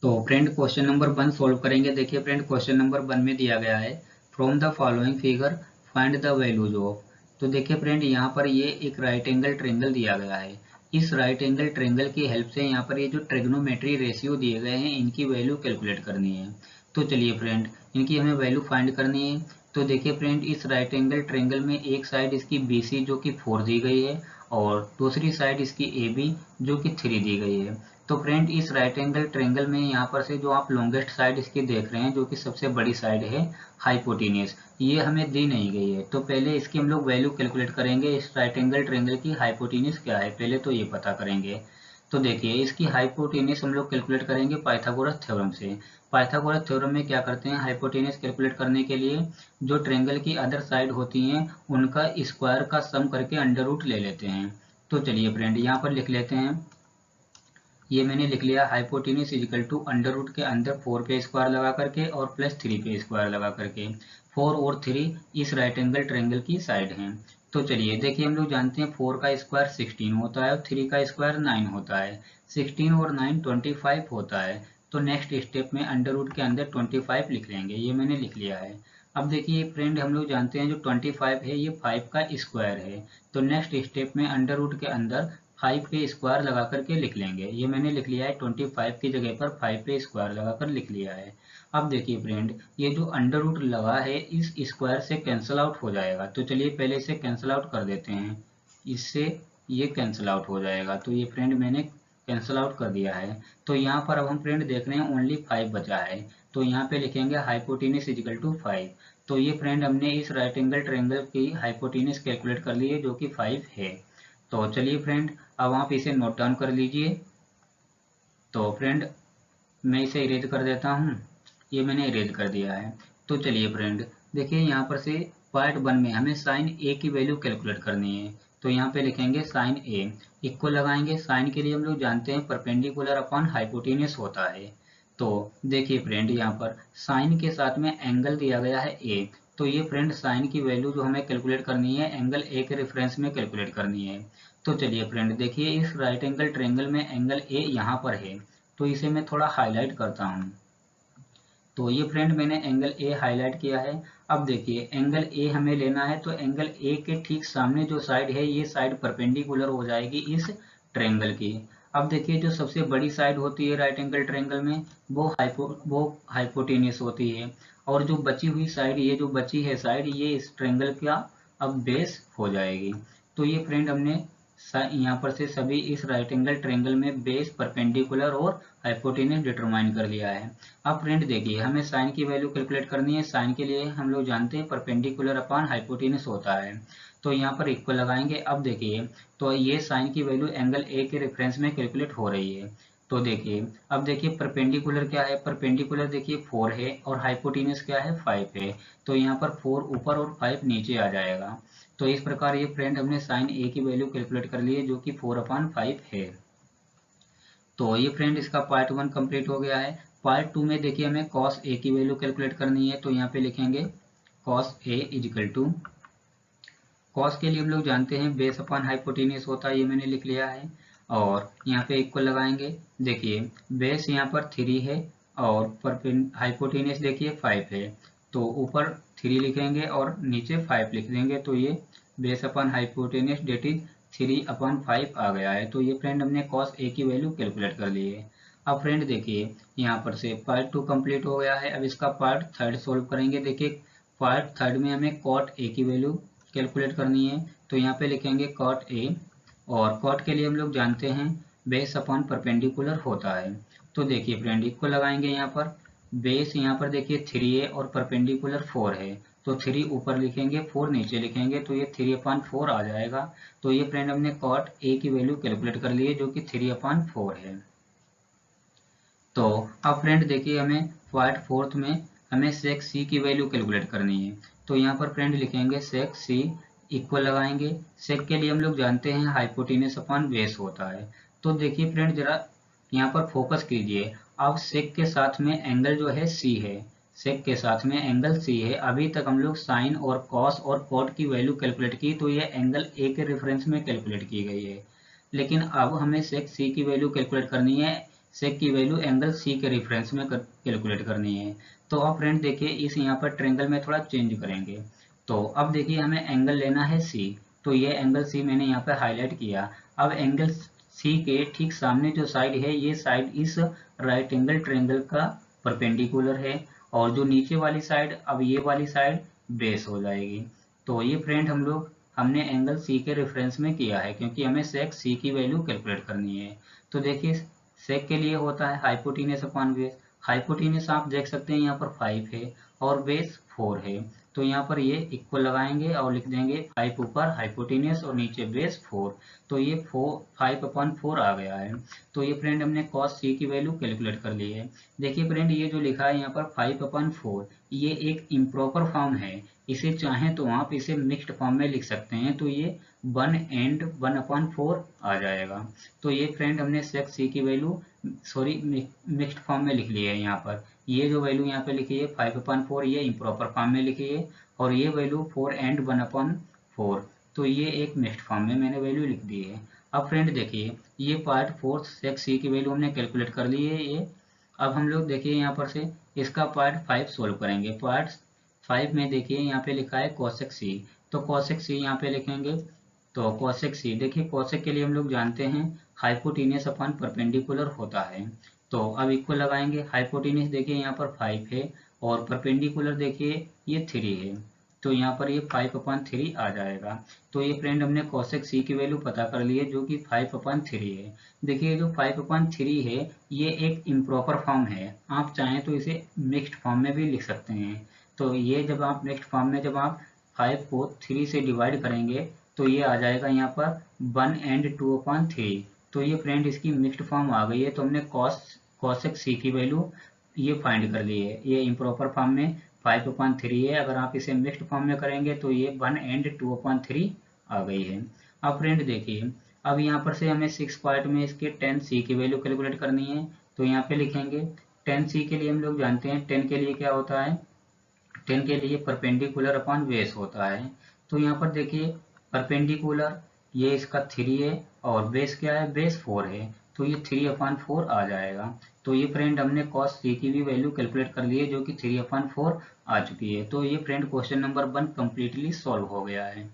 तो friend question number 1 solve करेंगे। देखिए फ्रेंड क्वेश्चन नंबर 1 में दिया गया है from the following figure find the values of. तो देखिए फ्रेंड यहाँ पर ये एक राइट एंगल ट्रेंगल दिया गया है। इस राइट एंगल ट्रेंगल की हेल्प से यहाँ पर ये जो ट्रिग्नोमेट्री रेशियो दिए गए हैं इनकी वैल्यू कैलकुलेट करनी है। तो चलिए फ्रेंड इनकी हमें वैल्यू फाइंड करनी है। तो देखिए फ्रेंड इस राइट एंगल ट्रेंगल में एक साइड इसकी BC जो कि 4 दी गई है और दूसरी साइड इसकी AB जो कि 3 दी गई है। तो फ्रेंड इस राइट एंगल ट्रेंगल में यहाँ पर से जो आप लॉन्गेस्ट साइड इसकी देख रहे हैं जो कि सबसे बड़ी साइड है हाइपोटेन्यूस, ये हमें दी नहीं गई है। तो पहले इसकी हम लोग वैल्यू कैलकुलेट करेंगे। इस राइट एंगल ट्रेंगल की हाइपोटेन्यूस क्या है पहले तो ये पता करेंगे। तो देखिए इसकी हाइपोटेन्यूस हम लोग कैलकुलेट करेंगे पाइथागोरस थ्योरम से। पाइथागोरस थ्योरम में क्या करते हैं, हाइपोटेन्यूस कैलकुलेट करने के लिए जो ट्रेंगल की अदर साइड होती हैं उनका स्क्वायर का सम करके अंडर रूट ले लेते हैं। तो चलिए फ्रेंड यहाँ पर लिख लेते हैं, ये मैंने लिख लिया hypotenuse is equal to under root के अंदर 4 पे स्क्वायर लगा करके और प्लस 3 पे स्क्वायर लगा करके। 4 और 3 इस राइट एंगल ट्रेंगल की साइड हैं। तो चलिए देखिए हम लोग जानते हैं 4 का स्क्वायर 16 होता है और 3 का स्क्वायर 9 होता है। 16 और 9 25 होता है। तो नेक्स्ट स्टेप में अंडर रूट के अंदर 25 लिख लेंगे, ये मैंने लिख लिया है। अब देखिए फ्रेंड हम लोग जानते हैं जो 25 है ये 5 का स्क्वायर है। तो नेक्स्ट स्टेप में अंडर रूट के अंदर 5 पे स्क्वायर लगा करके लिख लेंगे, ये मैंने लिख लिया है। 25 की जगह पर 5 पे स्क्वायर लगा कर लिख लिया है। अब देखिए फ्रेंड ये जो अंडर रूट लगा है इस स्क्वायर से कैंसिल आउट हो जाएगा। तो चलिए पहले इसे कैंसिल आउट कर देते हैं, इससे ये कैंसिल आउट हो जाएगा। तो ये फ्रेंड मैंने कैंसिल आउट कर दिया है। तो यहाँ पर अब हम फ्रेंड देख रहे हैं ओनली 5 बचा है। तो यहाँ पे लिखेंगे हाइपोटेन्यूस इजिकल टू 5। तो ये फ्रेंड हमने इस राइट एंगल ट्रायंगल की हाइपोटेन्यूस कैलकुलेट कर ली है जो कि 5 है। तो चलिए फ्रेंड अब आप इसे नोट डाउन कर लीजिए। तो फ्रेंड मैं इसे इरेज कर देता हूँ, ये मैंने इरेज कर दिया है। तो चलिए फ्रेंड देखिए यहाँ पर से पार्ट 1 में हमें साइन ए की वैल्यू कैलकुलेट करनी है। तो यहाँ पे लिखेंगे साइन ए इक्वल लगाएंगे। साइन के लिए हम लोग जानते हैं परपेंडिकुलर अपॉन हाइपोटेन्यूस होता है। तो देखिए फ्रेंड यहाँ पर साइन के साथ में एंगल दिया गया है ए। तो ये फ्रेंड साइन की वैल्यू जो हमें कैलकुलेट करनी है एंगल ए के रेफरेंस में कैलकुलेट करनी है। तो चलिए फ्रेंड देखिए इस राइट एंगल ट्रायंगल में एंगल ए यहाँ पर है। तो इसे मैं थोड़ा हाईलाइट करता हूँ। तो ये फ्रेंड मैंने एंगल ए हाईलाइट किया है। अब देखिए एंगल ए हमें लेना है तो एंगल ए के ठीक सामने जो साइड है ये साइड परपेंडिकुलर हो जाएगी इस ट्रायंगल की। अब देखिए जो सबसे बड़ी साइड होती है राइट एंगल ट्रायंगल में वो हाइपोटेन्यूस होती है। और जो बची हुई साइड, ये जो बची है साइड, ये इस ट्रायंगल का अब बेस हो जाएगी। तो ये फ्रेंड हमने यहाँ पर से सभी इस राइट एंगल ट्रायंगल में बेस, परपेंडिकुलर और हाइपोटेन्यूस डिटरमाइन कर लिया है। अब फ्रेंड देखिए हमें साइन की वैल्यू कैलकुलेट करनी है। साइन के लिए हम लोग जानते हैं परपेंडिकुलर अपॉन हाइपोटेन्यूस होता है। तो यहाँ पर इक्वल लगाएंगे। अब देखिए तो ये साइन की वैल्यू एंगल ए के रेफरेंस में कैलकुलेट हो रही है। तो देखिए अब देखिए परपेंडिकुलर क्या है, परपेंडिकुलर देखिए 4 है और हाइपोटेन्यूस क्या है 5 है। तो यहाँ पर 4 ऊपर और 5 नीचे आ जाएगा। तो इस प्रकार ये फ्रेंड हमने साइन ए की वैल्यू कैलकुलेट कर ली है जो कि 4/5 है। तो ये फ्रेंड इसका पार्ट 1 कंप्लीट हो गया है। पार्ट 2 में देखिए हमें कॉस ए की वैल्यू कैलकुलेट करनी है। तो यहाँ पे लिखेंगे cos A is equal to, cos के लिए हम लोग जानते हैं बेस अपॉन हाइपोटेन्यूस होता है, ये मैंने लिख लिया है। और यहाँ पे इक्वल लगाएंगे। देखिए बेस यहाँ पर 3 है और हाइपोटेन्यूस देखिए 5 है। तो ऊपर 3 लिखेंगे और नीचे 5 लिख देंगे। तो ये base upon hypotenuse that is 3/5 आ गया है। तो ये फ्रेंड हमने कॉस ए की वैल्यू कैलकुलेट कर ली है। अब फ्रेंड देखिए यहाँ पर से पार्ट 2 कंप्लीट हो गया है। अब इसका पार्ट 3 सोल्व करेंगे। देखिए पार्ट 3 में हमें कॉट ए की वैल्यू कैलकुलेट करनी है। तो यहाँ पे लिखेंगे कॉट ए और कॉट के लिए हम लोग जानते हैं बेस अपॉन परपेंडिकुलर होता है। तो देखिए फ्रेंड इक्वल लगाएंगे यहाँ पर। बेस यहाँ पर देखिए 3 है और परपेंडिकुलर 4 है। तो 3 ऊपर लिखेंगे 4 नीचे लिखेंगे तो ये 3/4 आ जाएगा। तो ये फ्रेंड हमने कॉट ए की वैल्यू कैलकुलेट कर ली है जो कि 3/4 है। तो अब फ्रेंड देखिए हमें पार्ट 4 में हमें सेक सी की वैल्यू कैलकुलेट करनी है। तो यहाँ पर फ्रेंड लिखेंगे सेक सी इक्वल लगाएंगे। सेक के लिए हम लोग जानते हैं हाइपोटेन्यूस अपॉन बेस होता है। तो देखिए फ्रेंड जरा यहाँ पर फोकस कीजिए। अब सेक के साथ में एंगल जो है सी है, सेक के साथ में एंगल सी है। अभी तक हम लोग साइन और कॉस और कॉट की वैल्यू कैलकुलेट की तो ये एंगल ए के रेफरेंस में कैलकुलेट की गई है। लेकिन अब हमें सेक सी की वैल्यू कैलकुलेट करनी है सेक की वैल्यू एंगल सी के रेफरेंस में कैलकुलेट करनी है। तो अब फ्रेंड देखिए इस यहाँ पर ट्रेंगल में थोड़ा चेंज करेंगे। तो अब देखिए हमें एंगल लेना है सी, तो ये एंगल सी मैंने यहाँ पर हाईलाइट किया। अब एंगल सी के ठीक सामने जो साइड है ये साइड इस राइट एंगल ट्रेंगल का परपेंडिकुलर है, और जो नीचे वाली साइड, अब ये वाली साइड बेस हो जाएगी। तो ये फ्रेंड हमने एंगल सी के रेफरेंस में किया है, क्योंकि हमें सेक सी की वैल्यू कैलकुलेट करनी है। तो देखिए सेक के लिए होता है हाइपोटीनस अपॉन बेस। हाइपोटीनस आप देख सकते हैं यहाँ पर 5 है और बेस 4 है, तो यहाँ पर ये इक्वल लगाएंगे और लिख देंगे 5 ऊपर हाइपोटीनस और नीचे बेस 4। तो ये 5/4 आ गया है। तो ये फ्रेंड हमने cos c की वैल्यू कैलकुलेट कर ली है। देखिए फ्रेंड ये जो लिखा है यहाँ पर 5/4, ये एक इम्प्रॉपर फॉर्म है। इसे चाहें तो आप इसे मिक्स्ड फॉर्म में लिख सकते हैं, तो ये 1 एंड 1/4 आ जाएगा। तो ये फ्रेंड हमने सेक सी की वैल्यू सॉरी मिक्स्ड फॉर्म में लिख ली है। यहाँ पर ये जो वैल्यू यहाँ पे लिखी है 5/4, ये इम्प्रॉपर फॉर्म में लिखी है, और ये वैल्यू 4 एंड 1/4, तो ये एक मिक्स्ड फॉर्म में मैंने वैल्यू लिख दी है। अब फ्रेंड देखिए ये पार्ट फोर्थ सेक सी की वैल्यू हमने कैलकुलेट कर ली है ये। अब हम लोग देखिए यहाँ पर से इसका पार्ट 5 सोल्व करेंगे। पार्ट 5 में देखिए यहाँ पे लिखा है कोसेक सी, तो कोसेक सी यहाँ पे लिखेंगे। तो कोसेक सी देखिए कोसेक के लिए हम लोग जानते हैं हाइपोटीनियस अपॉन परपेंडिकुलर होता है। तो अब इक्वल लगाएंगे। हाइपोटीनियस देखिए यहाँ पर 5 है और परपेंडिकुलर देखिए ये 3 है, तो यहाँ पर ये 5/3 आ जाएगा। तो ये फ्रेंड हमने कोसेक सी की वैल्यू पता कर ली है जो कि 5/3 है। देखिए जो 5/3 है ये एक इम्प्रॉपर फॉर्म है, आप चाहें तो इसे मिक्स्ड फॉर्म में भी लिख सकते हैं। तो ये जब आप मिक्स्ड फॉर्म में जब आप 5 को 3 से डिवाइड करेंगे तो ये आ जाएगा यहाँ पर 1 एंड 2/3। तो ये फ्रेंड इसकी मिक्स्ड फॉर्म आ गई है। तो हमने कोसेक सी की वैल्यू ये फाइंड कर ली है। ये इम्प्रॉपर फॉर्म में 5/3 है, अगर आप इसे मिक्स्ड फॉर्म में करेंगे तो ये 1 एंड 2/3 आ गई है। अब फ्रेंड देखिए अब यहाँ पर से हमें 6 पार्ट में इसके 10 सी की वैल्यू कैलकुलेट करनी है। तो यहाँ पे लिखेंगे 10 सी के लिए हम लोग जानते हैं 10 के लिए क्या होता है, 10 के लिए परपेंडिकुलर अपॉन बेस होता है। तो यहाँ पर देखिए परपेंडिकुलर ये इसका 3 है और बेस क्या है, बेस 4 है, तो ये 3/4 आ जाएगा। तो ये फ्रेंड हमने cos c की भी वैल्यू कैलकुलेट कर ली है जो कि 3/4 आ चुकी है। तो ये friend question number 1 completely solve हो गया है।